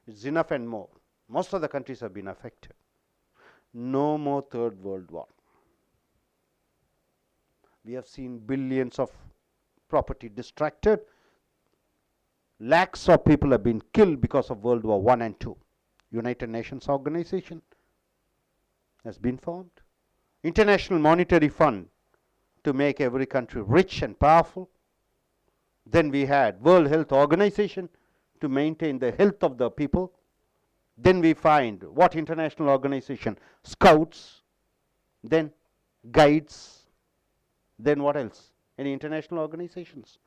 It's enough and more. Most of the countries have been affected. No more third world war. We have seen billions of property distracted. Lakhs of people have been killed because of World War I and II. United Nations Organization has been formed. International Monetary Fund to make every country rich and powerful. Then we had World Health Organization to maintain the health of the people. Then we find what international organization? Scouts, then guides, then what else? Any international organizations?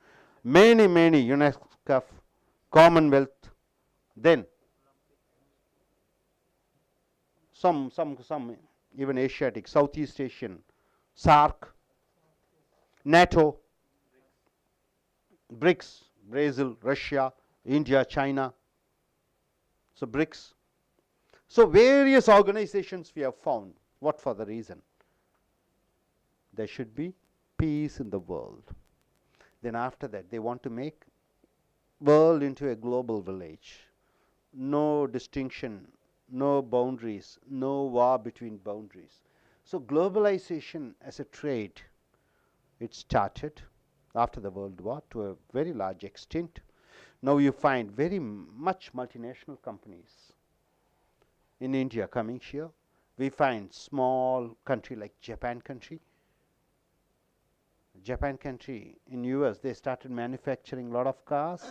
Many, many, UNESCO, Commonwealth, then some even Asiatic, Southeast Asian, SARC, NATO, BRICS, Brazil, Russia, India, China. So BRICS. So various organizations we have found. What for the reason? There should be peace in the world. Then after that, they want to make world into a global village. No distinction, no boundaries, no war between boundaries. So globalization as a trade, it started after the World War to a very large extent. Now you find very much multinational companies in India coming here. We find small country like Japan country. Japan country in US, they started manufacturing a lot of cars.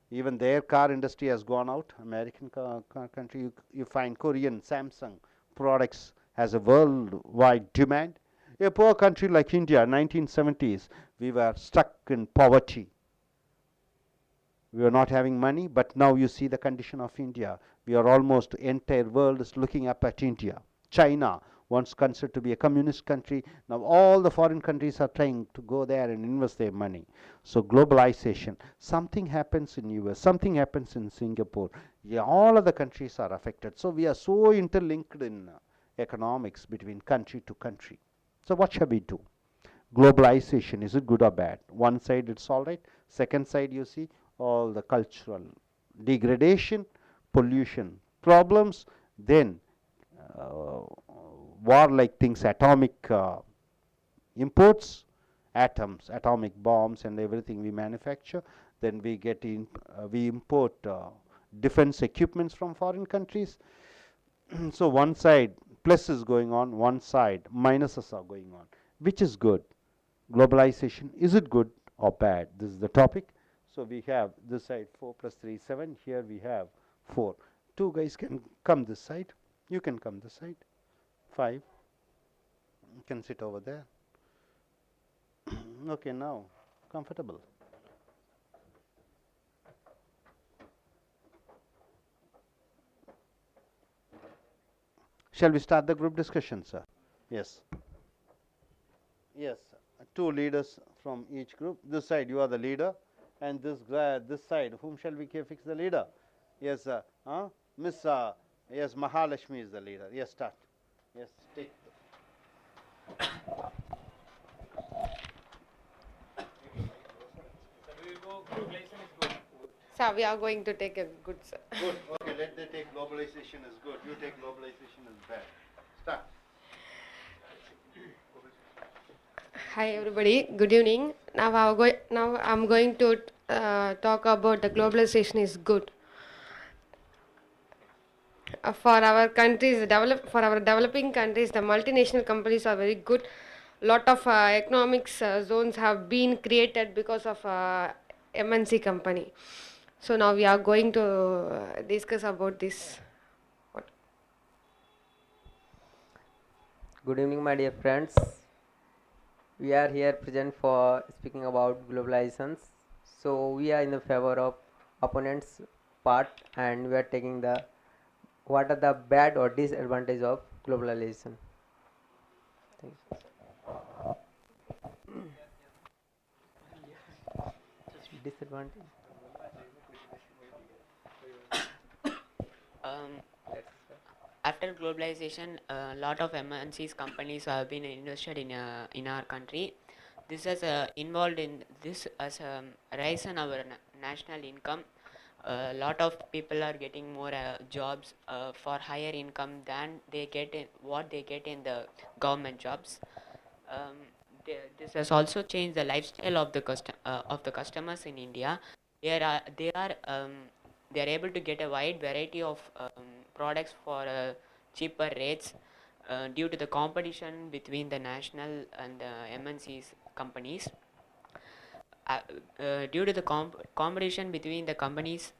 Even their car industry has gone out. American car country, you find Korean Samsung products has a worldwide demand. A poor country like India, 1970s, we were stuck in poverty. We were not having money, but now you see the condition of India. We are almost, entire world is looking up at India. China, once considered to be a communist country, now all the foreign countries are trying to go there and invest their money. So globalization, something happens in US, something happens in Singapore. Yeah, all of the countries are affected. So we are so interlinked in economics between country to country. So what shall we do? Globalization, is it good or bad? One side it's all right. Second side you see all the cultural degradation, pollution problems, then war-like things, atomic imports, atoms, atomic bombs and everything we manufacture. Then we get in, we import defense equipments from foreign countries. So one side plus is going on, one side minuses are going on. Which is good? Globalization, is it good or bad? This is the topic. So we have this side 4 plus 3 7. Here we have 4. Two guys can come this side. You can come this side. 5. You can sit over there. Okay, now comfortable. Shall we start the group discussion, sir? Yes. Yes. Two leaders from each group. This side you are the leader, and this side whom shall we fix the leader? Yes, Miss. Yes, Mahalakshmi is the leader. Yes, start. Yes, take. So we are going to take a good. Good. Okay, let they take globalization is good. You take globalization is bad. Start. Hi everybody. Good evening. Now I'm going to talk about the globalization is good. For our countries, for our developing countries, the multinational companies are very good. Lot of economics zones have been created because of MNC company. So now we are going to discuss about this. Good evening, my dear friends. We are here present for speaking about globalizations. So we are in the favor of opponents part, and we are taking the what are the bad or disadvantage of globalization. Thank you. Disadvantage. Um, After globalization, a lot of MNCs companies have been invested in our country. This has involved in this as a rise in our national income. A lot of people are getting more jobs for higher income than they get in what they get in the government jobs. Um, this has also changed the lifestyle of the customers in India. They are able to get a wide variety of products for cheaper rates due to the competition between the national and the MNCs companies. uh, Due to the competition between the companies,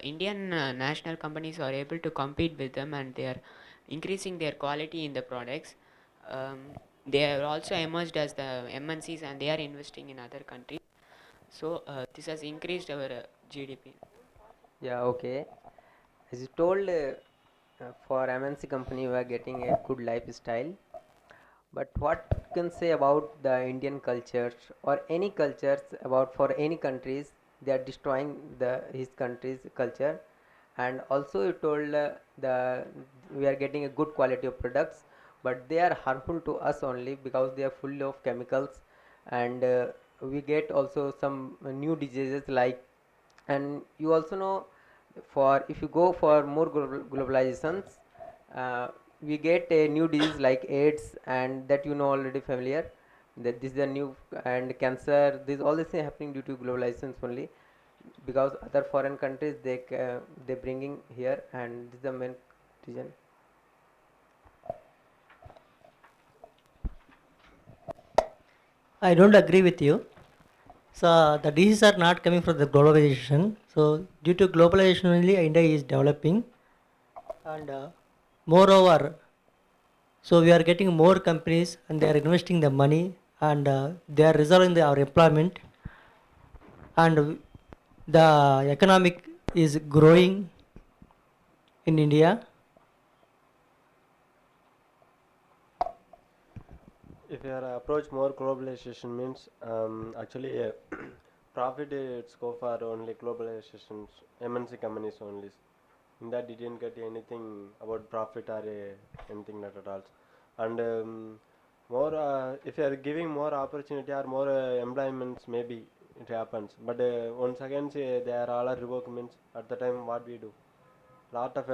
Indian national companies are able to compete with them, and they are increasing their quality in the products. Um, they are also emerged as the MNCs, and they are investing in other countries. So this has increased our GDP. Yeah, okay. As you told, for MNC company, we are getting a good lifestyle. But what you can say about the Indian culture or any cultures about for any countries, they are destroying the his country's culture. And also you told the we are getting a good quality of products, but they are harmful to us only because they are full of chemicals, and we get also some new diseases like. And you also know, for if you go for more globalizations, uh, we get a new disease like AIDS, and that you know already familiar, that this is a new, and cancer, this all this thing happening due to globalizations only, because other foreign countries they bringing here, and this is the main reason. I don't agree with you. So the diseases are not coming from the globalization. So due to globalization only, India is developing, and moreover, so we are getting more companies, and they are investing the money, and they are resolving our employment, and the economic is growing in India. If your approach more globalization means actually profit it's go for only globalizations MNC companies only. In that you didn't get anything about profit or anything like that also. And more if you are giving more opportunity or more employments, maybe it happens. But once again say they are all revoked means at the time what we do. Lot of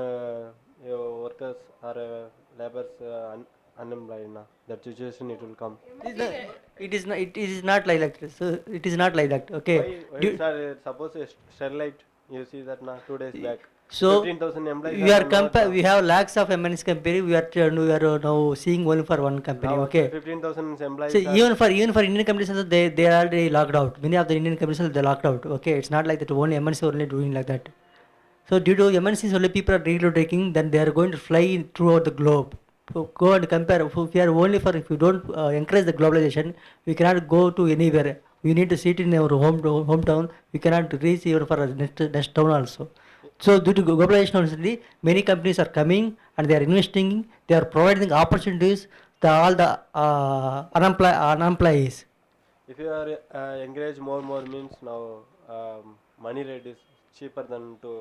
workers or laborers unemployed now. That situation it will come. It is not. It is not like that. So it is not like that. Okay. Why Do- it's not, suppose a Sterlite, you see that now 2 days back. So 15,000 employees we are not now. we have lakhs of MNC company. We are now seeing only for one company. Now Okay. 15,000 employees So are even for Indian companies also, they are already locked out. Many of the Indian companies also, they locked out. Okay, it's not like that only MNC only doing like that. So due to MNCs only people are relocating, then they are going to fly throughout the globe. So go and compare. If we are only for, if you don't encourage the globalization, we cannot go to anywhere. We need to sit in our hometown. We cannot reach even for a next town also. So due to globalization only, many companies are coming and they are investing. They are providing opportunities to all the unemployees. if you are encourage more means now money rate is cheaper than to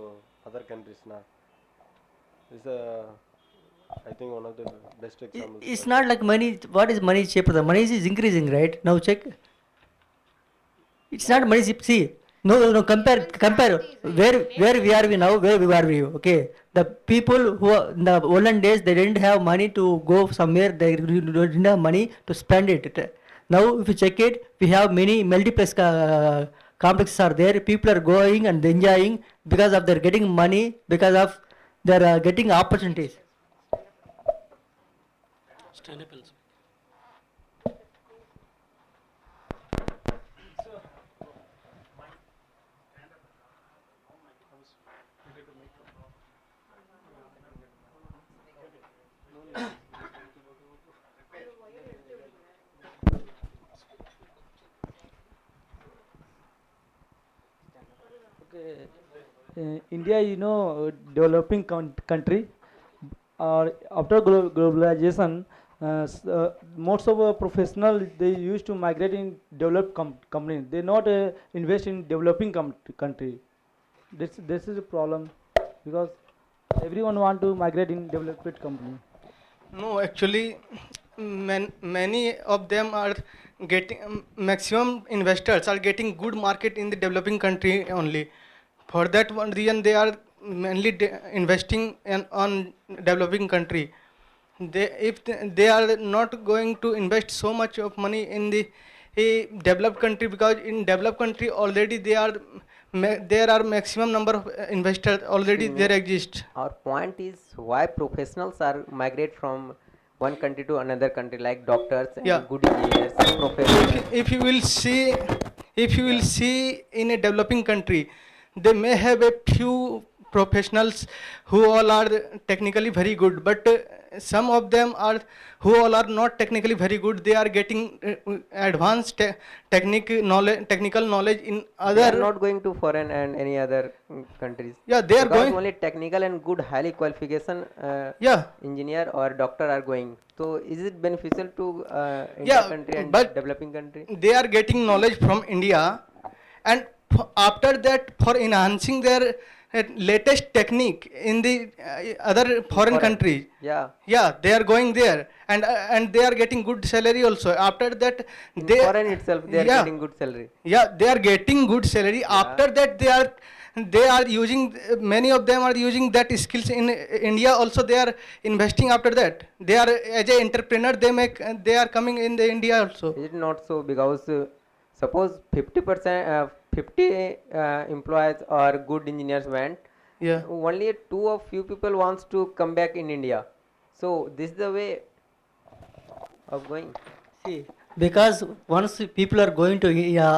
other countries now. This is I think one of the best examples. It's not like money. What is money cheaper? The money is increasing, right? Now check. It's not money. See, no. Compare. Where we now? Where we are we? Okay. The people who in the olden days they didn't have money to go somewhere. They didn't have money to spend it. Now, if you check it, we have many multiplex complexes are there. People are going and enjoying because of they're getting money, because of they're getting opportunities. India, developing country. After globalization, most of professional they used to migrate in developed companies. They not invest in developing country. This is a problem because everyone want to migrate in developed company. No, actually, many of them are getting maximum investors are getting good market in the developing country only. For that one reason, they are mainly investing on developing country. They are not going to invest so much of money in the developed country, because in developed country already there are maximum number of investors already Excuse me. there exist. Our point is why professionals are migrate from one country to another country, like doctors and Yeah. good engineers, professionals. If you will see, in a developing country, they may have a few professionals who all are technically very good, but some of them are who all are not technically very good. They are getting advanced technical knowledge in They are other. not going to foreign and any other countries. Yeah, they are Because going. only technical and good highly qualification Yeah. engineer or doctor are going. So is it beneficial to Yeah, India country and but developing country? They are getting knowledge from India, and after that, for enhancing their latest technique in the other foreign countries, Yeah. yeah, they are going there, and they are getting good salary also. After that, In they foreign itself they are yeah, getting good salary. yeah, they are getting good salary. After that, they are using, many of them are using that skills in India also. They are investing. After that, they are as a entrepreneur, they are coming in the India also. Is it not so? Because suppose 50%, 50 employees or good engineers went, Yeah. only two or few people wants to come back in India. So this is the way of going. See, because once people are going to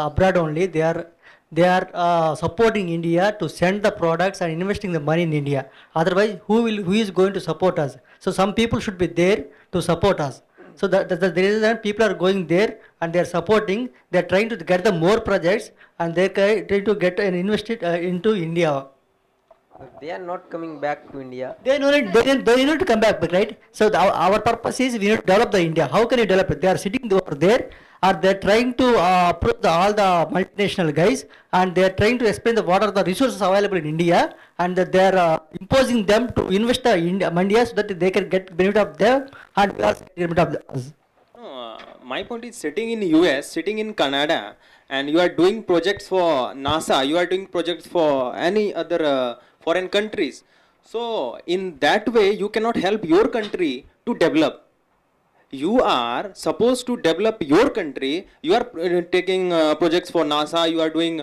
abroad only, they are supporting India to send the products and investing the money in India. Otherwise, who is going to support us? So some people should be there to support us. So that's the reason people are going there and they are supporting. They are trying to get the more projects and they are trying to get and invest it into India. They are not coming back to India. They need to come back, right? So our purpose is we need to develop the India. How can you develop it? They are sitting over there, or they are trying to approach all the multinational guys, and they are trying to explain what are the resources available in India, and that they are imposing them to invest in India so that they can get benefit of them, and we also get benefit of us. No, my point is sitting in US, sitting in Canada, and you are doing projects for NASA, you are doing projects for any other foreign countries. So in that way, you cannot help your country to develop. You are supposed to develop your country. You are taking projects for NASA. You are doing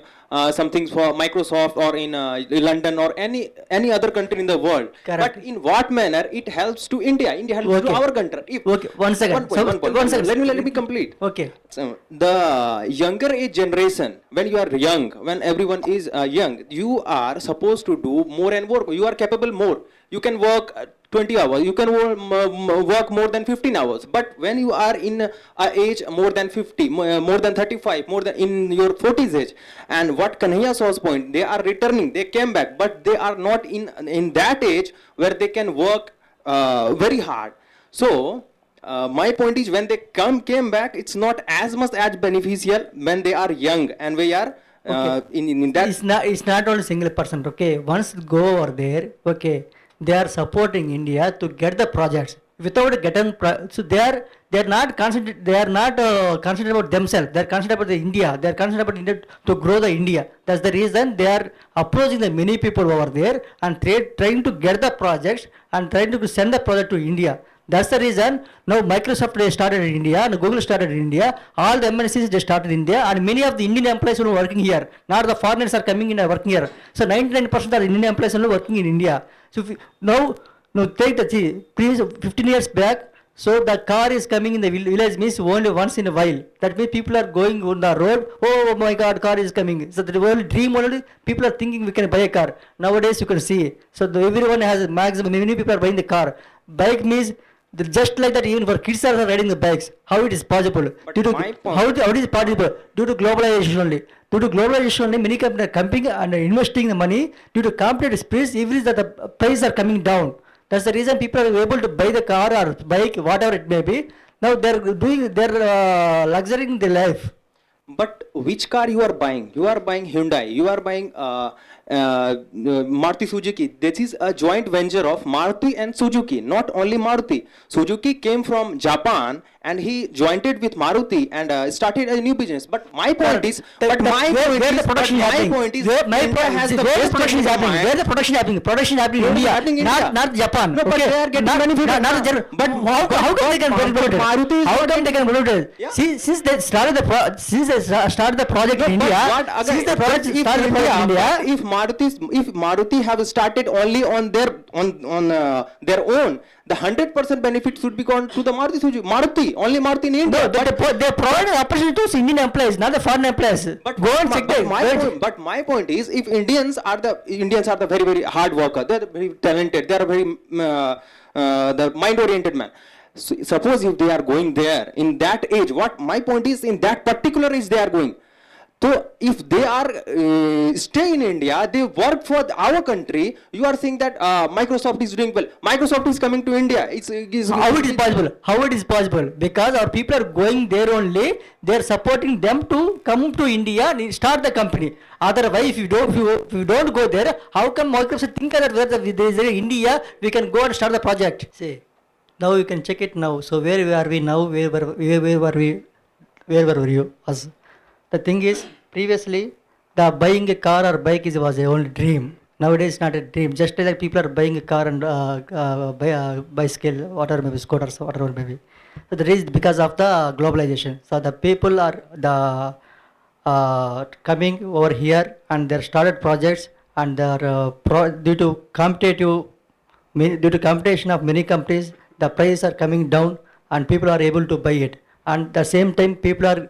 some things for Microsoft or in London or any other country in the world. Correct. But in what manner it helps to India? India helps to Okay. our country. Okay, one second. One point. Let me complete. Okay. So, the younger age generation, when you are young, when everyone is young, you are supposed to do more and more. You are capable more. You can work 20 hours. You can work more than 15 hours. But when you are in age more than 50, more than 35, more than in your 40s age, and what Kanhaiya Saw's point, they are returning. They came back, but they are not in that age where they can work very hard. So my point is, when they came back, it's not as much as beneficial when they are young and we are in that. It's not only single person. Okay, once go over there, okay, they are supporting India to get the projects. Without getting so they are not concentrated. They are not concentrated about themselves. They are concentrated about the India. They are concentrated about India to grow the India. That's the reason they are approaching the many people over there and trying to get the projects and trying to send the project to India. That's the reason now Microsoft they started in India and Google started in India. All the MNCs they started in India, and many of the Indian employees who are working here. Not the foreigners are coming in and working here. So 99% of Indian employees are working in India. So if now take the please 15 years back. So the car is coming in the village means only once in a while. That means people are going on the road. Oh my God, car is coming. So the only dream only people are thinking we can buy a car. Nowadays you can see. So everyone has a maximum. Many people are buying the car. Bike means just like that, even for kids are riding the bikes. How it is possible? How it is possible? Due to globalization only. Due to globalization only, many companies are coming and investing the money. Due to competitive space, even that the prices are coming down. That's the reason people are able to buy the car or bike, whatever it may be. Now they're luxurying their life. But which car you are buying? You are buying Hyundai. You are buying Maruti Suzuki. This is a joint venture of Maruti and Suzuki. Not only Maruti. Suzuki came from Japan and he joined it with Maruti and started a new business. But my point is, but my point where is, the production but is my happening? point is, My India point has is the where the best production is economy. happening? Where the production is happening? Production is happening in No, India, happening in India. not Japan. No, but okay? they are getting manufactured. Not Japan. But how come they can manufacture? Maruti is How come they can manufacture? Yeah. Since they started the started the project in India, since the project started the project in India, if Maruti have started only on their their own, the 100% benefit should be gone to the Maruti Suzuki. Only Maruti in India. no, they provide opportunity to Indian employees, not the foreign employees. Go and check that. But my point is, if Indians are the very very hard worker, they are very talented, they are very the mind oriented man. So, suppose if they are going there in that age, what my point is, in that particular age they are going. So if they are stay in India, they work for our country. You are saying that Microsoft is doing well. Microsoft is coming to India. How it is possible? How it is possible? Because our people are going there only. They are supporting them to come to India and start the company. Otherwise, if you don't go there, how come Microsoft think that where there is India, we can go and start the project? See, now you can check it now. So where are we now? Where were we? Where were you? The thing is, previously, the buying a car or bike was a only dream. Nowadays, it's not a dream. Just like people are buying a car and bicycle, whatever maybe scooters, whatever maybe. So that is because of the globalization. So the people are coming over here and they started projects and they're due to competition of many companies, the prices are coming down and people are able to buy it. And at the same time, people are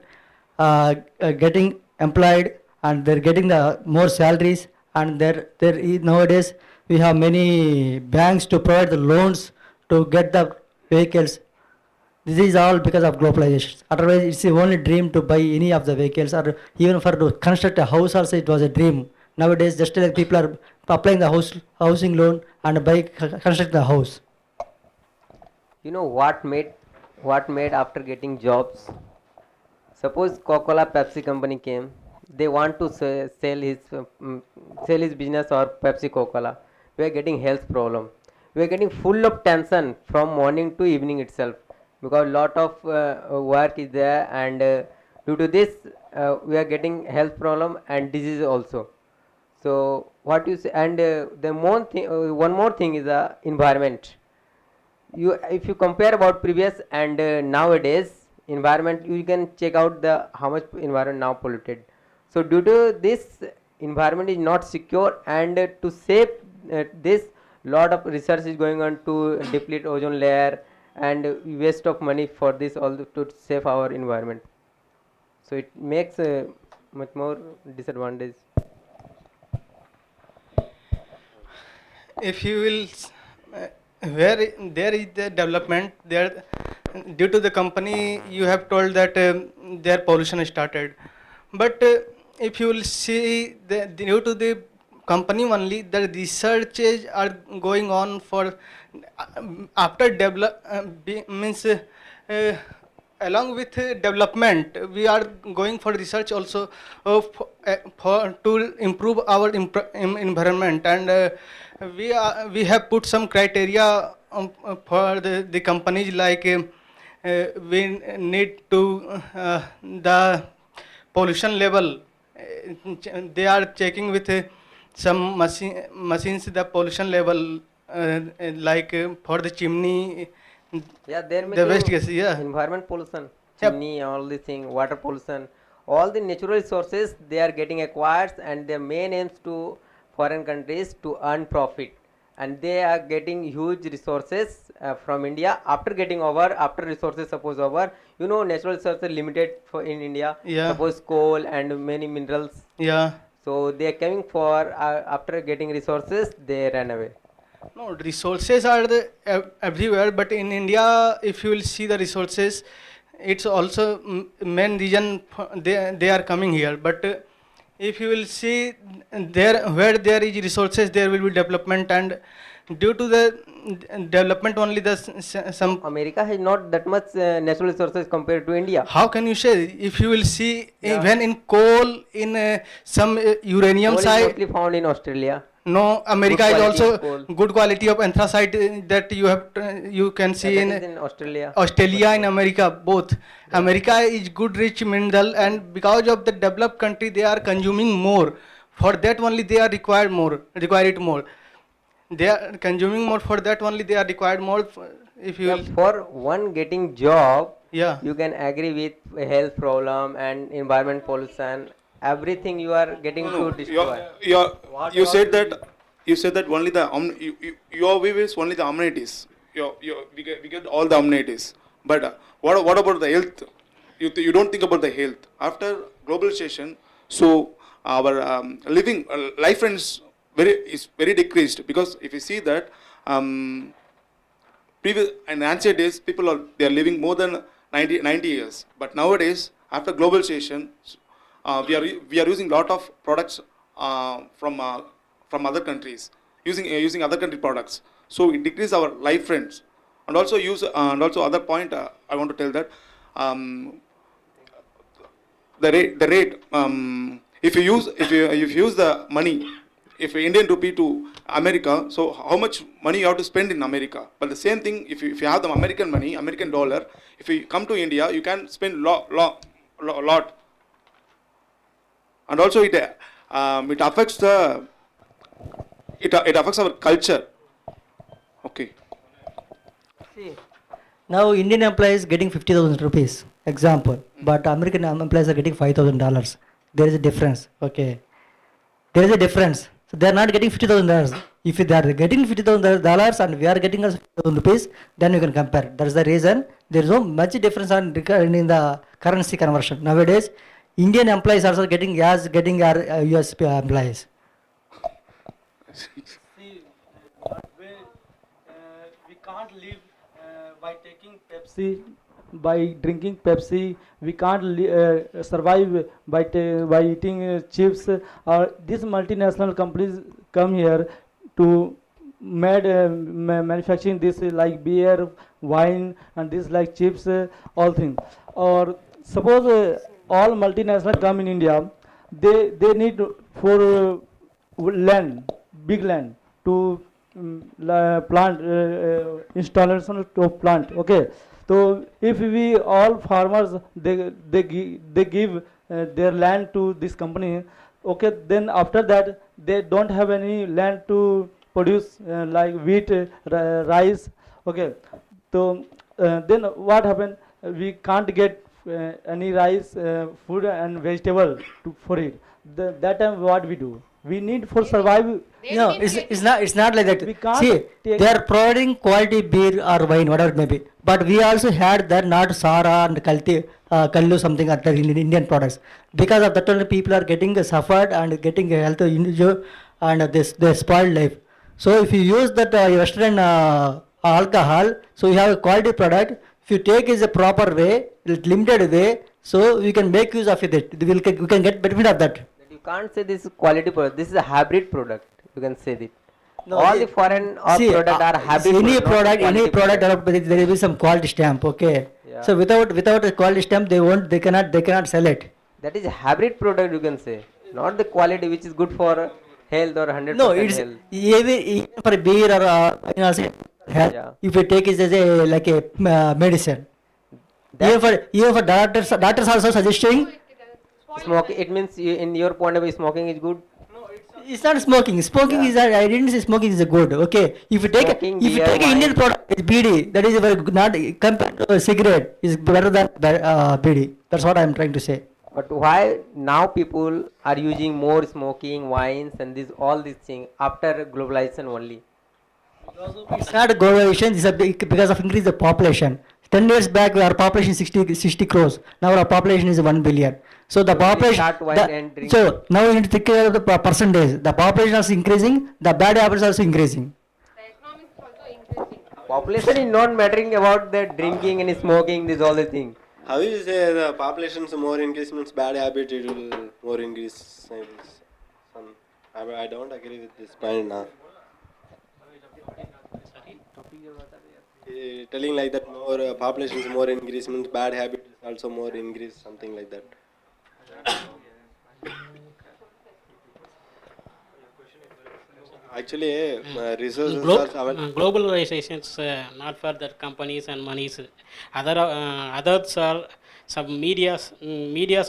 getting employed and they're getting the more salaries, and nowadays we have many banks to provide the loans to get the vehicles. This is all because of globalization. Otherwise, it's the only dream to buy any of the vehicles, or even for to construct a house also it was a dream. Nowadays, just like people are applying the housing loan and construct the house. You know what made after getting jobs? Suppose Coca-Cola Pepsi company came, they want to sell his business or Pepsi Coca-Cola. We are getting health problem. We are getting full of tension from morning to evening itself, because lot of work is there, and due to this we are getting health problem and disease also. So what you say, and one more thing is the environment. If you compare about previous and nowadays environment, you can check out how much environment now polluted. So due to this, environment is not secure, and to save this, lot of research is going on to deplete ozone layer, and waste of money for this all to save our environment. So it makes much more disadvantage. If you will where there is the development there, due to the company you have told that their pollution started, but if you will see due to the company only, the researches are going on for after along with development, we are going for research also to improve our environment, and we have put some criteria for the companies, like we need to the pollution level. They are checking with some machines the pollution level, like for the chimney. Yeah, there may the be waste gas, yeah. environment pollution, Yep. chimney, all the thing, water pollution, all the natural resources they are getting acquired, and their main aims to foreign countries to earn profit, and they are getting huge resources from India. After resources suppose over, natural resources limited in India. Yeah. Suppose coal and many minerals. Yeah. So they are coming for after getting resources, they run away. No, resources are everywhere, but in India, if you will see the resources, it's also main region they are coming here. But if you will see where there is resources, there will be development, and due to the development only some. America has not that much natural resources compared to India. How can you say? If you will see, Yeah. even in coal, in some uranium Coal is site. mostly found in Australia. No, America is quality also coal. good quality of anthracite that you can see That in is in Australia. Australia and America both. America is good rich mineral, and because of the developed country they are consuming more. For that only they are require it more. They are consuming more, for that only they are required more. If you Yeah, for one getting job, yeah. you can agree with health problem and environment pollution. Everything you are getting to destroy. You said that only the your view is only the amenities. We get all the amenities. But what about the health? You don't think about the health after globalization. So our living life is very decreased, because if you see that previous in ancient days they are living more than 90 years, but nowadays after globalization we are using lot of products from other countries, using other country products, so it decreases our life friends. And also other point I want to tell that the rate if you use the money, if Indian rupee to America, so how much money you have to spend in America? But the same thing, if you have the American money, American dollar, if you come to India, you can spend lot. And also it affects it affects our culture. Okay. See, now Indian employees getting 50,000 rupees, example, but American employees are getting $5,000. There is a difference, okay. There is a difference. So they are not getting $50,000. If they are getting $50,000 and we are getting us 50,000 rupees, then you can compare. That is the reason there is no much difference in the currency conversion. Nowadays, Indian employees also getting our US employees. See, we can't live by taking Pepsi, by drinking Pepsi. We can't survive by eating chips. These multinational companies come here to manufacturing this like beer, wine, and this like chips, all things. Or suppose all multinational come in India, they need for land, big land to plant installation of plant. Okay, so if we all farmers they give their land to this company, okay, then after that they don't have any land to produce like wheat, rice. Okay, so then what happened? We can't get any rice, food and vegetable for it. That time what we do? We need for survival. No, it's not like that. We can't See, take- they are providing quality beer or wine, whatever it may be. But we also had that not Sara and Kallu something other in Indian products. Because of that only people are getting suffered and getting health injury and they spoiled life. So if you use that Western alcohol, so you have a quality product. If you take is a proper way, limited way, so we can make use of it. We can get benefit of that. You can't say this is quality product. This is a hybrid product. You can say that. No, All see- the foreign See, product are hybrid. any product, not any quality product developed, there will be some quality stamp. Okay. Yeah. So without a quality stamp, they cannot sell it. That is a hybrid product, you can say. Not the quality which is good for health or 100% No, it's health. even for beer or health. Yeah. If you take it as a like a medicine. Even for doctors also suggesting. Smoking, it means in your point of view, smoking is good. It's not smoking. Smoking is I didn't say smoking is a good. Okay. If you take Smoking, if you beer, take an Indian wine. product, it's BD. That is a very good, not compared to a cigarette is better than BD. That's what I'm trying to say. But why now people are using more smoking, wines, and all these things after globalization only? It's not a globalization. It's because of increase the population. 10 years back, our population 60 crores. Now our population is 1 billion. So the population. start wine and drink. So now you need to take care of the percentage. The population is increasing. The bad habits are also increasing. Population is not mattering about the drinking and smoking, this all the thing. How you say the population is more increase means bad habit it will more increase? I don't agree with this point now. Telling like that more population is more increase means bad habit is also more increase, something like that. Actually, resources are globalizations not for the companies and monies. Others are some medias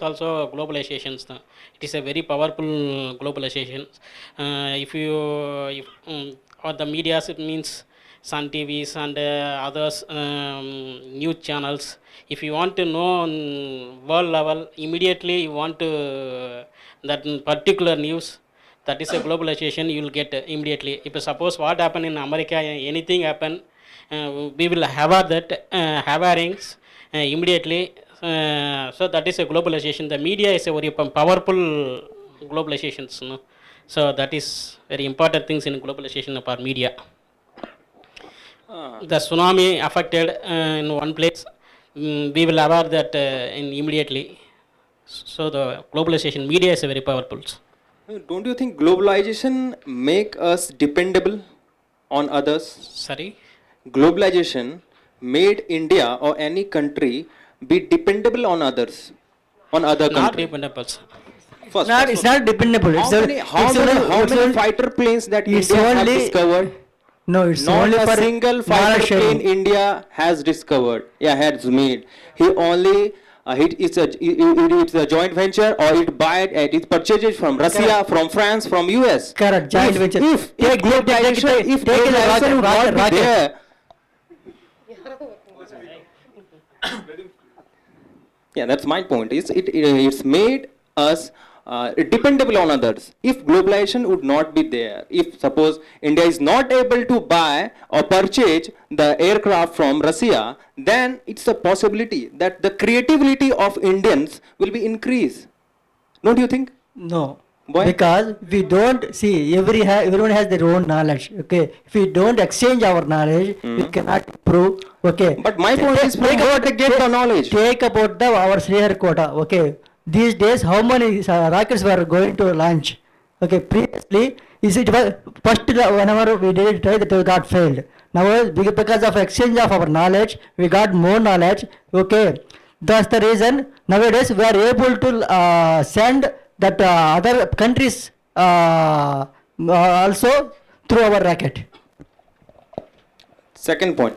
also globalizations. It is a very powerful globalization. Or the medias, it means Sun TVs and others news channels. If you want to know on world level, immediately you want to that particular news, that is a globalization, you will get immediately. If suppose what happened in America, anything happen, we will have that hearings immediately. So that is a globalization. The media is a very powerful globalizations. No? So that is very important things in globalization of our media. The tsunami affected in one place, we will aware that immediately. So the globalization media is a very powerful. Don't you think globalization make us dependable on others? Sorry? Globalization made India or any country be dependable on others, on other Not countries. dependable. First, It's not dependable. how many fighter planes that it's India has only- discovered? No, it's Not only a for single fighter knowledge sharing. plane India has discovered. Yeah, has made. He only it's a joint venture, or it purchases from Russia, from France, from US. Correct, joint venture. If Take globalization, if the globalization would not be rocket. there, yeah, that's my point. It's made us dependable on others. If globalization would not be there, if suppose India is not able to buy or purchase the aircraft from Russia, then it's a possibility that the creativity of Indians will be increased. Don't you think? No. Why? Because we don't see everyone has their own knowledge. Okay, if we don't exchange our knowledge, we cannot improve. Okay. But my point is, from where they get the knowledge? Take about our Sriharikota. Okay. These days, how many rockets were going to launch? Okay. Previously, it was first whenever we did try that we got failed. Now because of exchange of our knowledge, we got more knowledge. Okay. That's the reason nowadays we are able to send that other countries also through our rocket. Second point,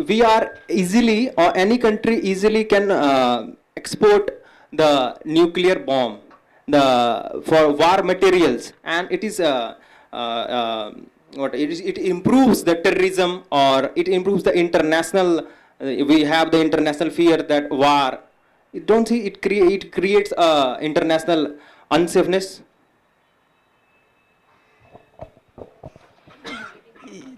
we are easily, or any country easily can export the nuclear bomb, for war materials, and it is it improves the terrorism, or it improves the international. We have the international fear that war. Don't see it creates international unsafeness.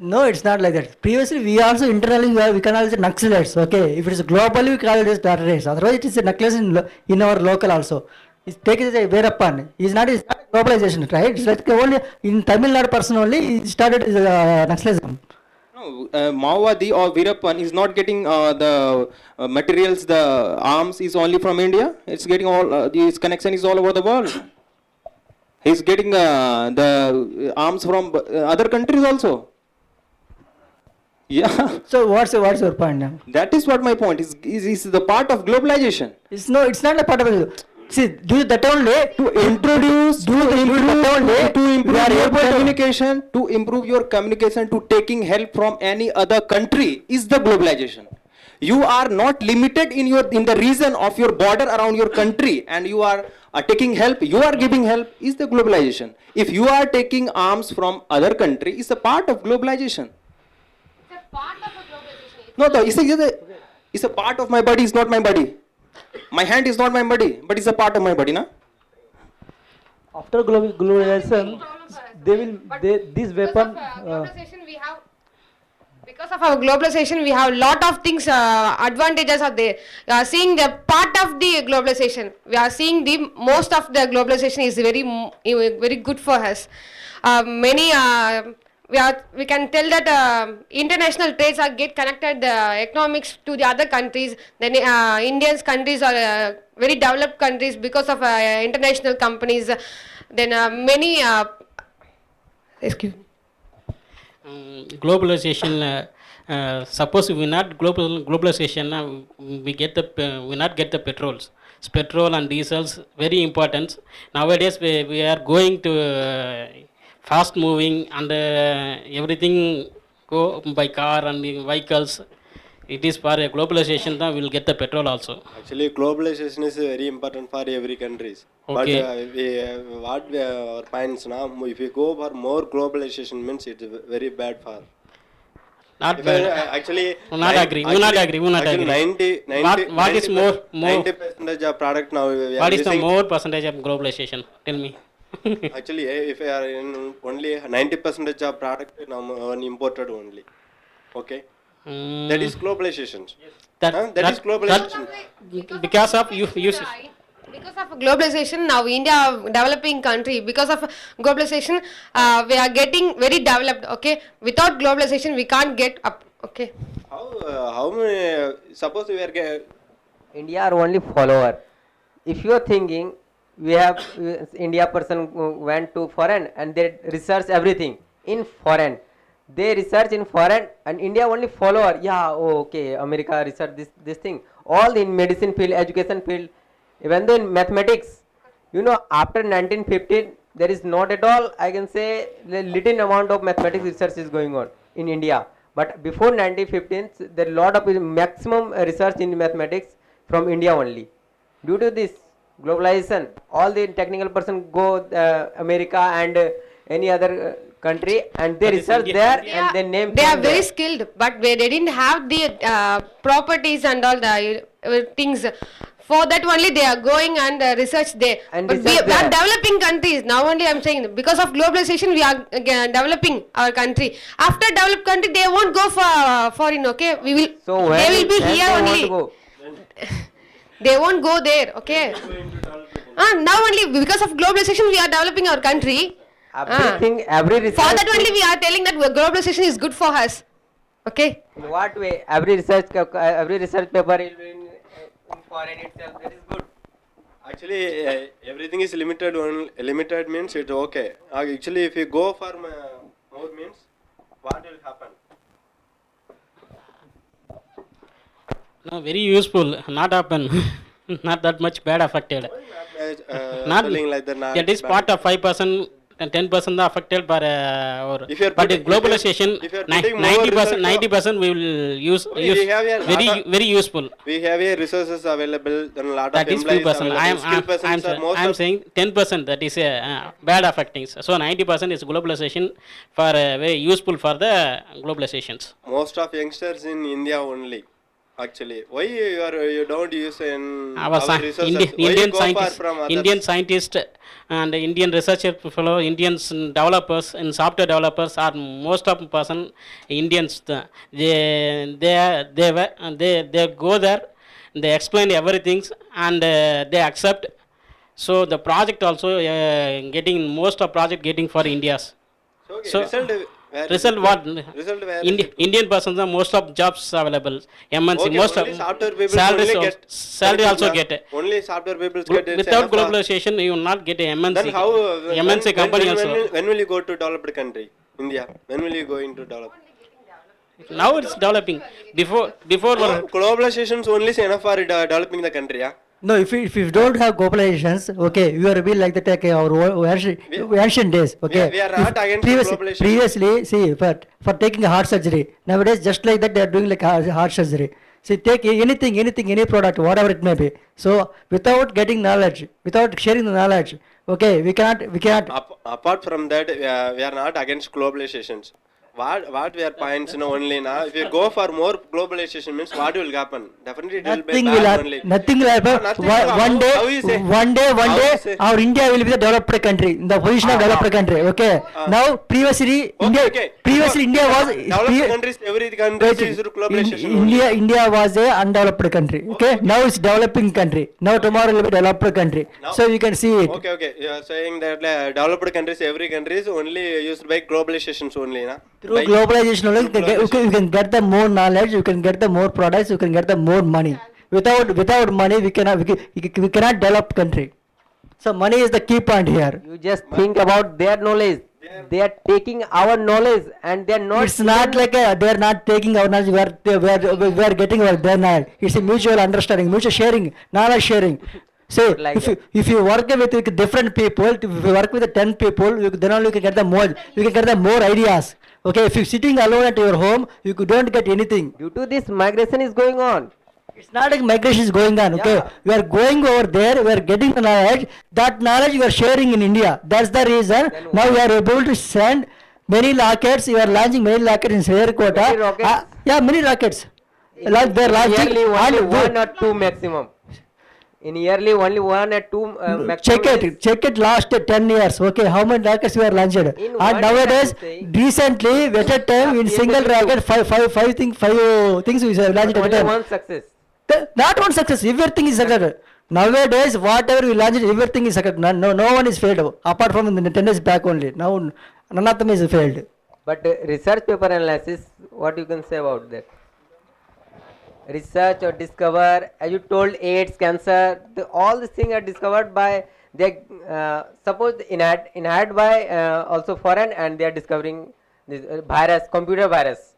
No, it's not like that. Previously, we also internally we can call it Naxalites. Okay, if it is globally, we call it as terrorists. Otherwise, it is a Naxalite in our local also. It's taken as a Veerappan. It's not globalization, right? It's like only in Tamil Nadu person only it started as Naxalism. No, Maowadi or Veerappan is not getting the materials, the arms is only from India. It's getting all, his connection is all over the world. He's getting the arms from other countries also. Yeah. So what's your point now? That is what my point is. Is the part of globalization. It's not a part of it. See, do that only To introduce, to improve your communication, to taking help from any other country is the globalization. You are not limited in the region of your border around your country, and you are taking help, you are giving help, is the globalization. If you are taking arms from other country, it's a part of globalization. It's a part of a globalization. No, it's a part of my body, it's not my body. My hand is not my body, but it's a part of my body, na? After globalization, this weapon. Globalization we have. Because of our globalization, we have lot of things, advantages are there. We are seeing the part of the globalization. We are seeing the most of the globalization is very good for us. We can tell that international trades are get connected economics to the other countries. Then Indian countries are very developed countries because of international companies. Then many. Excuse me. Globalization. Suppose we not globalization, we not get the petrols. Petrol and diesels very important. Nowadays we are going to fast moving and everything go by car and vehicles. It is for a globalization that we will get the petrol also. Actually, globalization is very important for every countries. Okay. But our points now, if we go for more globalization means it's very bad for. Not If bad. actually, Will not agree. Will not agree. Will not actually agree. 90, What is more? 90% of product now we are What is the using. more percentage of globalization? Tell me. Actually, if we are in only 90% of product now imported only. Okay. That is globalization. That is globalization. Because of you. Because of globalization, now India, developing country, because of globalization, we are getting very developed. Okay, without globalization, we can't get up. Okay. How many? Suppose we are India are only follower. If you are thinking, we have India person went to foreign and they research everything in foreign. They research in foreign and India only follower. Yeah, oh, okay, America research this thing. All in medicine field, education field, even though in mathematics. You know, after 1915, there is not at all, I can say, little amount of mathematics research is going on in India. But before 1915, there are lot of maximum research in mathematics from India only. Due to this globalization, all the technical person go America and any other country and they But is research India- there They and are- they name. They are from very there. skilled, but they didn't have the properties and all the things. For that only they are going and research there. And But we research are there. developing countries. Now only I am saying, because of globalization, we are developing our country. After developed country, they won't go for foreign. Okay, we will. So they when, will be when here they want only. to go? They won't go there. Okay. Now only because of globalization, we are developing our country. Everything, every research. For that only we are telling that globalization is good for us. Okay. In what way? Every research paper will be in foreign itself. That is good. Actually, everything is limited. Limited means it's okay. Actually, if you go for more means, what will happen? No, very useful. Not happen. Not that much bad affected. Not Telling like that. That is part of 5% and 10% affected by If you are but putting- globalization if you are putting more 90% research- 90% we will use We have a very lot of- very useful. We have a resources available. Then a lot That of is few employees percent. available. Skilled persons are most I'm of- saying 10%. That is bad affecting. So 90% is globalization for very useful for the globalizations. most of youngsters in India only. Actually, why you don't use in Our resources? Why you Indian go for scientists, from others? Indian scientists and Indian researcher fellow, Indians developers and software developers are most of person Indians. They go there, they explain everything and they accept. So the project also getting most of project getting for India's. Okay, So result where is result it? what? Result where is it? Indian persons are most of jobs available. MNC Okay, most only of software people salaries only also, get salary also benefit, get. Only software people get it. Without enough, globalization, you will not get a MNC. Then how? MNC company also. When will you go to developed country, India? When will you go into developed? Now it's developing. Before Globalization is only enough for developing the country. Yeah. No, if you don't have globalizations, okay, you are be like that like our ancient days, okay. we are not against globalization. Previously, see, for taking a heart surgery, nowadays just like that they are doing like heart surgery. See, take anything, any product, whatever it may be. So without getting knowledge, without sharing the knowledge, okay, we cannot. Apart from that, we are not against globalizations. What we are points only now. If you go for more globalization means what will happen? Definitely it will be Nothing bad will happen. only. Nothing will happen. Nothing One will happen. How you say? one day, How you say? our India will be the developed country, in the position of developed country. Okay. Now, previously, India was. Developed countries, every country is through globalization only. India was a undeveloped country. Okay. Now it's developing country. Now tomorrow will be developed country. Now- So you can see it. Okay. You are saying that developed countries, every country is only used by globalizations only, na? Through globalization, only, you can get the more knowledge, you can get the more products, you can get the more money. Without money, we cannot develop country. So money is the key point here. You just think about their knowledge. They are taking our knowledge and they are not. It's not like they are not taking our knowledge. We are getting their knowledge. It's a mutual understanding, mutual sharing, knowledge sharing. See, like if you work with different people, if you work with 10 people, then only you can get the more, you can get the more ideas. Okay, if you're sitting alone at your home, don't get anything. due to this migration is going on. It's not like migration is going on, okay? Yeah. We are going over there, we are getting the knowledge. That knowledge we are sharing in India. That's the reason Then now we are able to send many rockets. We are launching many rockets in Sriharikota. Many rockets? Yeah, many rockets. They are launching. Yearly only and one or two maximum. In yearly only one or two maximum. check it last 10 years, okay? How many rockets we are launched? In And one nowadays, year, I'm saying- recently, at a time, in Yeah, single PSLV rocket, five things we have launched at a Only time. one success. Not one success, everything is success. Nowadays, whatever we launched, everything is success. No one is failed, apart from the 10 years back only. Now, none of them is failed. But research paper analysis, what you can say about that? Research or discover, as you told, AIDS, cancer, all these things are discovered by, they suppose inhaled by also foreign, and they are discovering this virus, computer virus.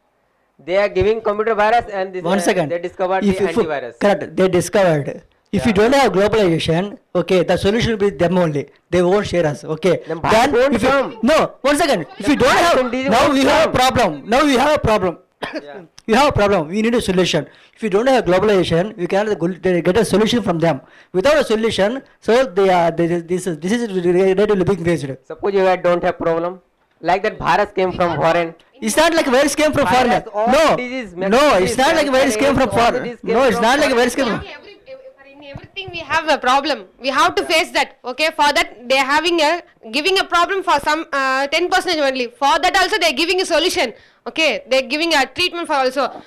They are giving computer virus, and this, 1 second. they discovered the antivirus. Correct, they discovered. If you don't have globalization, okay, the solution will be them only. They won't share us, okay. Then virus won't if you, come. no, 1 second. If you don't virus have, and disease now won't we have a come. problem. Now we have a problem. Yeah. You have a problem. We need a solution. If you don't have globalization, you cannot get a solution from them. Without a solution, so this is really being faced. Suppose you don't have problem, like that virus came from foreign. It's not like virus came from foreign. Virus, all No, disease, no, it's not like virus came from all the foreign. disease came No, it's from not like foreign. virus came from. In everything we have a problem. We have to face that. Okay, for that they are giving a problem for some 10% only. For that also they are giving a solution. Okay, they are giving a treatment for also.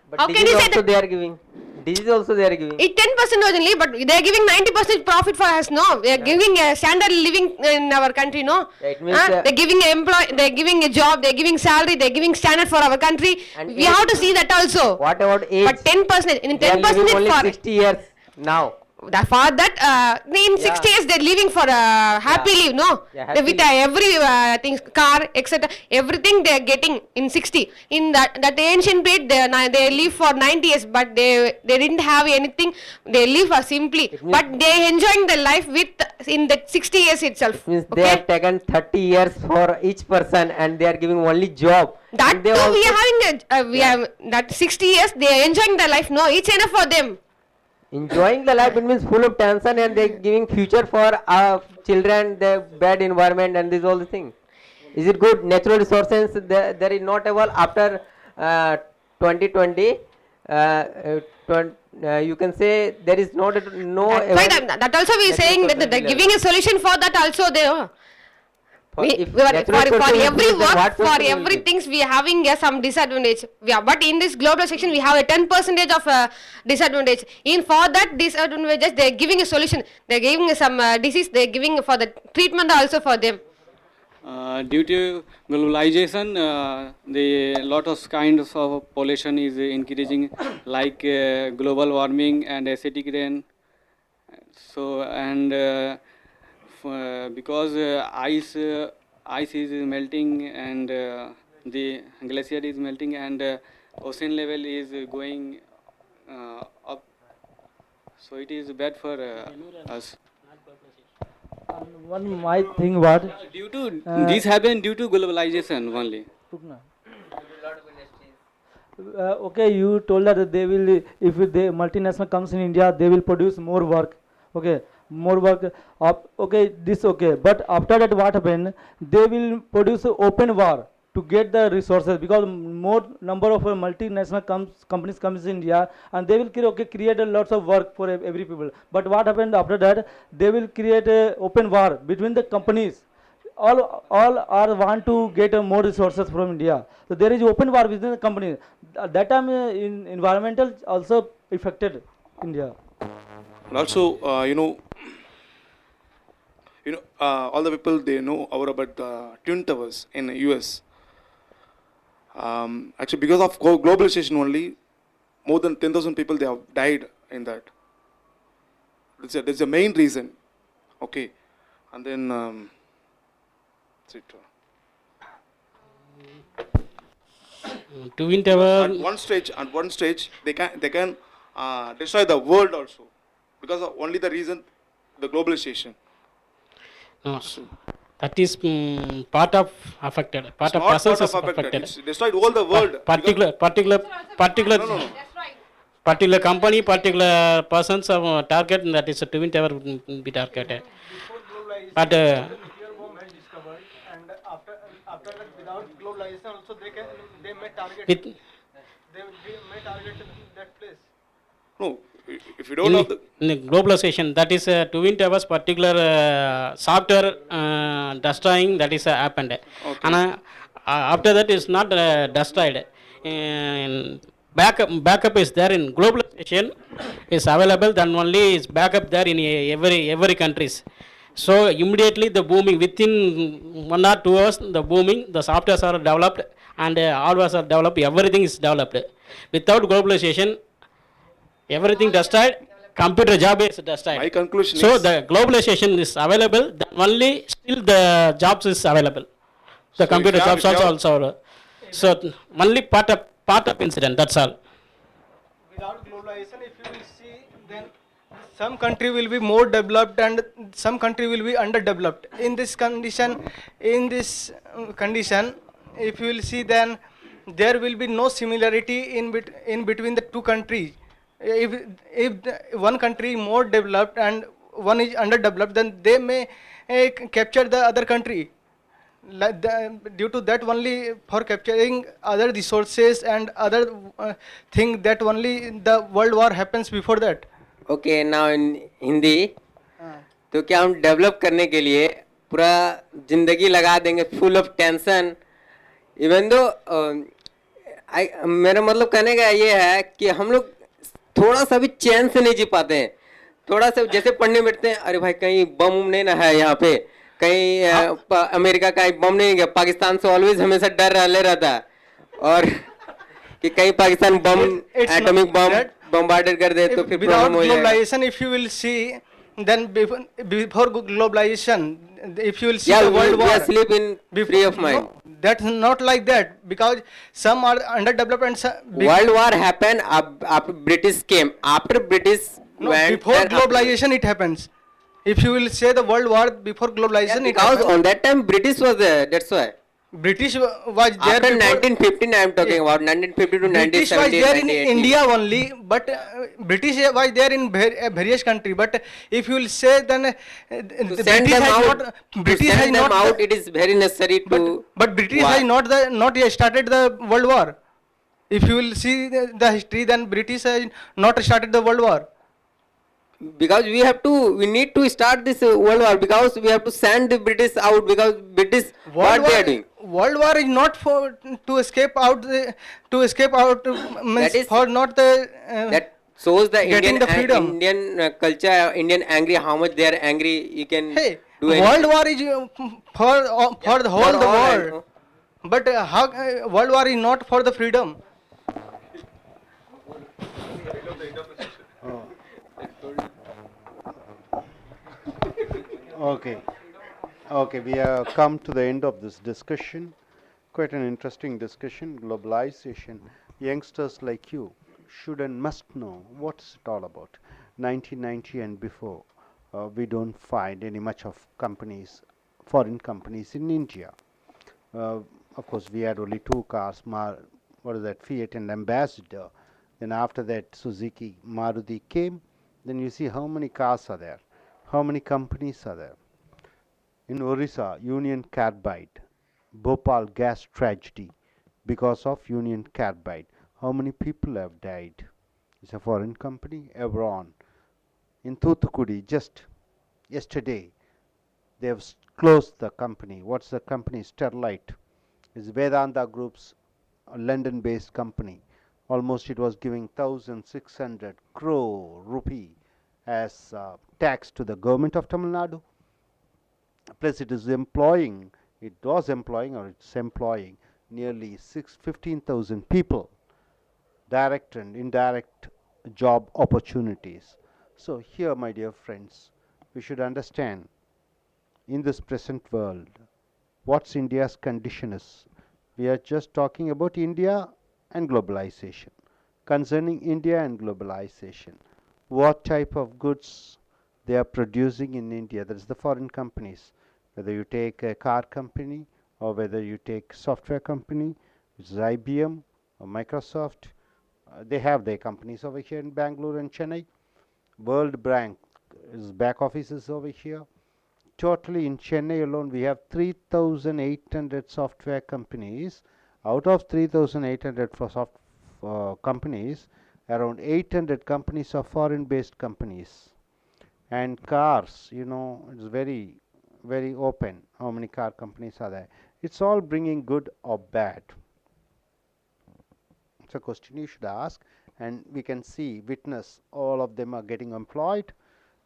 But How can disease you say also that? they are giving. Disease also they are giving. It 10% only, but they are giving 90% profit for us. No, we are giving a standard living in our country. No, Yeah, it means, they are giving they are giving a job, they are giving salary, they are giving standard for our country. And We have to see that also. What about age? But 10%, in They are 10% living only for 60 years now. for that in 60 years they're living for happy Yeah. leave, no? Yeah, happy With leave. every things, car, etc. Everything they're getting in 60. In that ancient period, they live for 90 years, but they didn't have anything. They live simply, means- but they enjoying the life in that 60 years itself. Means they have taken 30 years for each person, and they are giving only job. That And they too, we also- are having we have that 60 years. They are enjoying the life. No, it's enough for them. enjoying the life, it means full of tension, and they giving future for children, the bad environment, and this all the thing. Is it good? Natural resources there is not able after 2020. You can say there is no Right, that also we are saying that they're giving a solution for that also. They for every work, for everything we are having some disadvantage. But in this global section we have a 10% of disadvantage. For that disadvantages they are giving a solution. They are giving some disease. They are giving for the treatment also for them. Due to globalization, the lot of kinds of pollution is increasing, like global warming and acidic rain. So because ice is melting, and the glacier is melting, and ocean level is going up, so it is bad for us. One my thing what Due to this happened due to globalization only. okay, you told that they will, if the multinational comes in India, they will produce more work. Okay, more work. Okay, this okay. But after that, what happened? They will produce open war to get the resources, because more number of multinational companies comes in India, and they will create a lots of work for every people. But what happened after that? They will create a open war between the companies. All are want to get more resources from India. So there is open war within the company. That time in environmental also affected India. And also, all the people they know about the Twin Towers in the US. Actually, because of globalization only, more than 10,000 people they have died in that. That's the main reason. Okay, and then that's it. Twin Tower. At one stage, they can destroy the world also, because of only the reason the globalization? No, that is part of affected. Part It's of not persons part is of affected. affected. It's destroyed all the world. Particular No. particular company, particular persons of target that is to ever be targeted. But Nuclear bomb has discovered, and after that, without globalization, also they may target. with They may target that place. No. If you don't have the in the globalization, that is Twin Towers particular software destroying that is happened. And after that is not destroyed. Backup is there in globalization is available, then only is backup there in every countries. So immediately the booming within 1 or 2 hours the booming, the softwares are developed and hardwares are developed, everything is developed. Without globalization, everything destroyed, computer job is destroyed. My conclusion so is- the globalization is available, then only still the jobs is available. The So computer if you have- jobs if you also have- so only part of incident, that's all. Without globalization, if you will see, then some country will be more developed and some country will be underdeveloped. In this condition, if you will see, then there will be no similarity in between the two countries. If one country more developed and one is underdeveloped, then they may capture the other country. Due to that only, for capturing other resources and other thing, that only the world war happens before that. Okay now in Hindi तो क्या हम develop करने के लिए पूरा जिंदगी लगा देंगे full of tension even though मेरा मतलब कहने का ये है कि हम लोग थोड़ा सा भी चैन से नहीं जी पाते हैं थोड़ा सा जैसे पढ़ने बैठते हैं अरे भाई कहीं बम नहीं ना है यहाँ पे कहीं अमेरिका का बम नहीं गया पाकिस्तान से ऑलवेज हमेशा डर रहता है और कि कहीं पाकिस्तान बम एटॉमिक बम बम्बार्डेड कर दे तो फिर Without प्रॉब्लम हो जाएगा globalization, if you will see, then before globalization, if you will see Yeah, the world we war, are sleep in free of mind. No, that's not like that, because some are underdeveloped and some World War happened after British came. After British no, went before and globalization it happens. If you will say the world war before globalization, it because happens. on that time British was there. That's why. British was there After before. 1915, I am talking about 1950 to British was 1970. there in India only, but British was there in various country. But if you will say, then To send them out, British has not out, it is very necessary to. but British war. has not yet started the world war. If you will see the history, then British has not started the world war. Because we need to start this world war because we have to send the British out because British what they are doing. World war is not for to escape out. Means That is- for not the That shows the getting Indian the freedom. Indian culture, Indian angry, how much they are angry. You can Hey, do anything. world war is for the whole the all, I world. know. But how world war is not for the freedom. Okay, we have come to the end of this discussion. Quite an interesting discussion. Globalization. Youngsters like you should and must know what's it all about. 1990 and before, we don't find any much of companies, foreign companies in India. Of course, we had only two cars, Fiat and Ambassador. Then after that, Suzuki, Maruti came. Then you see how many cars are there, how many companies are there. In Orissa, Union Carbide, Bhopal gas tragedy because of Union Carbide. How many people have died? It's a foreign company. Evron. In Thoothukudi, just yesterday, they have closed the company. What's the company? Sterlite. It's Vedanta Group's London-based company. Almost it was giving 1,600 crore rupee as tax to the government of Tamil Nadu. Plus it was employing nearly 15,000 people, direct and indirect job opportunities. So here, my dear friends, we should understand in this present world what's India's condition is. We are just talking about India and globalization. Concerning India and globalization, what type of goods they are producing in India. That is the foreign companies. Whether you take a car company or whether you take software company, which is IBM or Microsoft, they have their companies over here in Bangalore and Chennai. World Bank is back offices over here. Totally in Chennai alone, we have 3,800 software companies. Out of 3,800 companies, around 800 companies are foreign-based companies. And cars, you know, it's very, very open how many car companies are there. It's all bringing good or bad. It's a question you should ask, and we can see, witness, all of them are getting employed.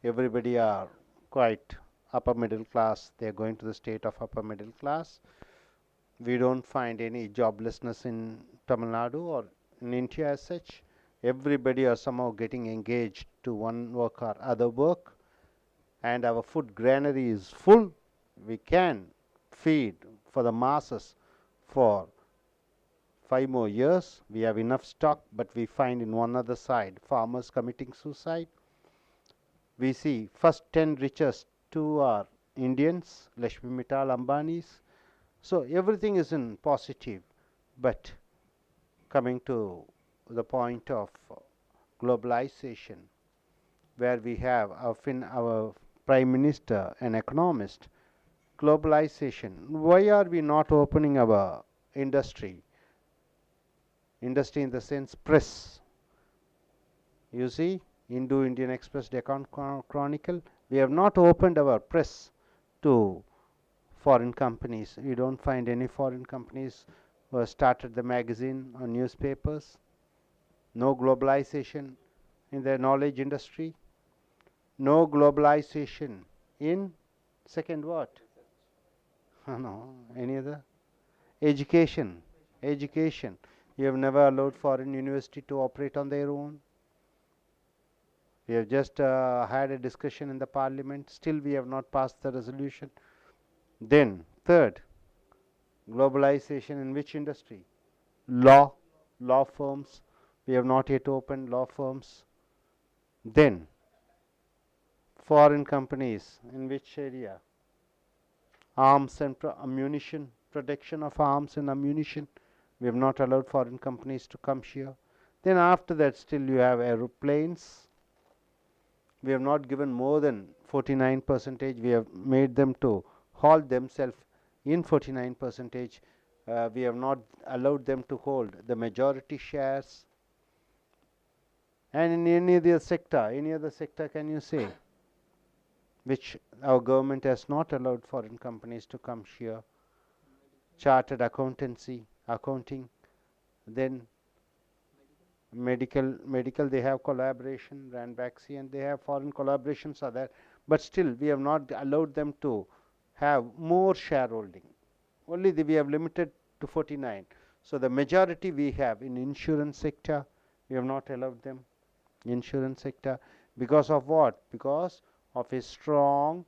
Everybody are quite upper middle class. They are going to the state of upper middle class. We don't find any joblessness in Tamil Nadu or in India as such. Everybody are somehow getting engaged to one work or other work, and our food granary is full. We can feed for the masses for 5 more years. We have enough stock, but we find in one other side farmers committing suicide. We see first 10 richest 2 are Indians, Lakshmi Mittal, Ambanis. So everything is in positive, but coming to the point of globalization, where we have our Prime Minister, an economist, globalization. Why are we not opening our industry? Industry in the sense press. You see, Hindu-Indian Express, Deccan Chronicle, we have not opened our press to foreign companies. We don't find any foreign companies who have started the magazine or newspapers. No globalization in the knowledge industry. No globalization in second what? No, any other? Education. Education. You have never allowed foreign university to operate on their own. We have just had a discussion in the parliament. Still we have not passed the resolution. Then third, globalization in which industry? Law firms. We have not yet opened law firms. Then foreign companies in which area? Arms and ammunition, production of arms and ammunition. We have not allowed foreign companies to come here. Then after that, still you have aeroplanes. We have not given more than 49%. We have made them to hold themselves in 49%. We have not allowed them to hold the majority shares. And in any other sector can you say, which our government has not allowed foreign companies to come here? Chartered accountancy, accounting, then medical they have collaboration, Ranbaxy, and they have foreign collaborations are there, but still we have not allowed them to have more shareholding. Only we have limited to 49. So the majority we have in insurance sector, we have not allowed them. Insurance sector, because of what? Because of a strong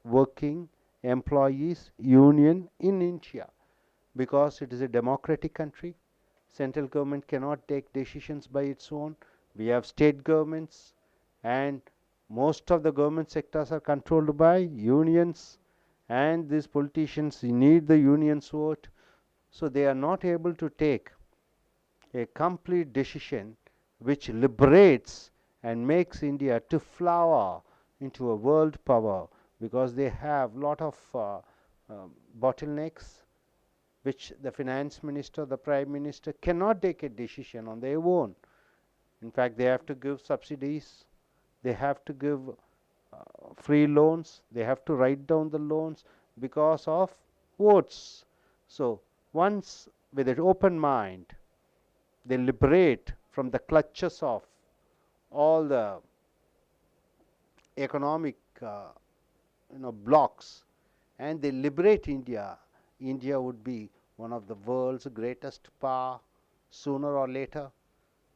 working employees union in India. Because it is a democratic country, central government cannot take decisions by its own. We have state governments, and most of the government sectors are controlled by unions, and these politicians need the unions vote. So they are not able to take a complete decision which liberates and makes India to flower into a world power, because they have lot of bottlenecks which the finance minister, the prime minister cannot take a decision on their own. In fact, they have to give subsidies, they have to give free loans, they have to write down the loans because of votes. So once with an open mind they liberate from the clutches of all the economic blocks, and they liberate India, India would be one of the world's greatest power sooner or later.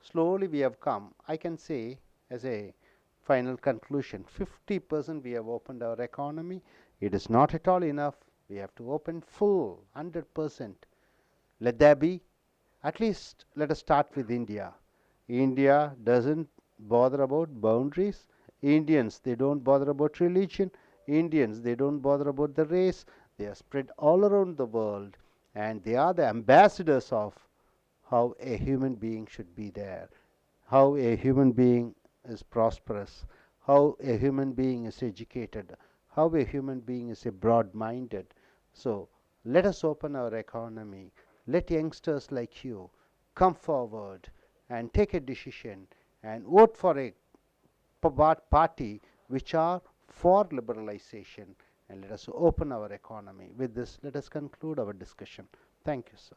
Slowly we have come. I can say as a final conclusion, 50% we have opened our economy. It is not at all enough. We have to open full 100%. Let there be, at least let us start with India. India doesn't bother about boundaries. Indians, they don't bother about religion. Indians, they don't bother about the race. They are spread all around the world, and they are the ambassadors of how a human being should be there, how a human being is prosperous, how a human being is educated, how a human being is a broad-minded. So let us open our economy. Let youngsters like you come forward and take a decision and vote for a party which are for liberalization, and let us open our economy. With this, let us conclude our discussion. Thank you, sir.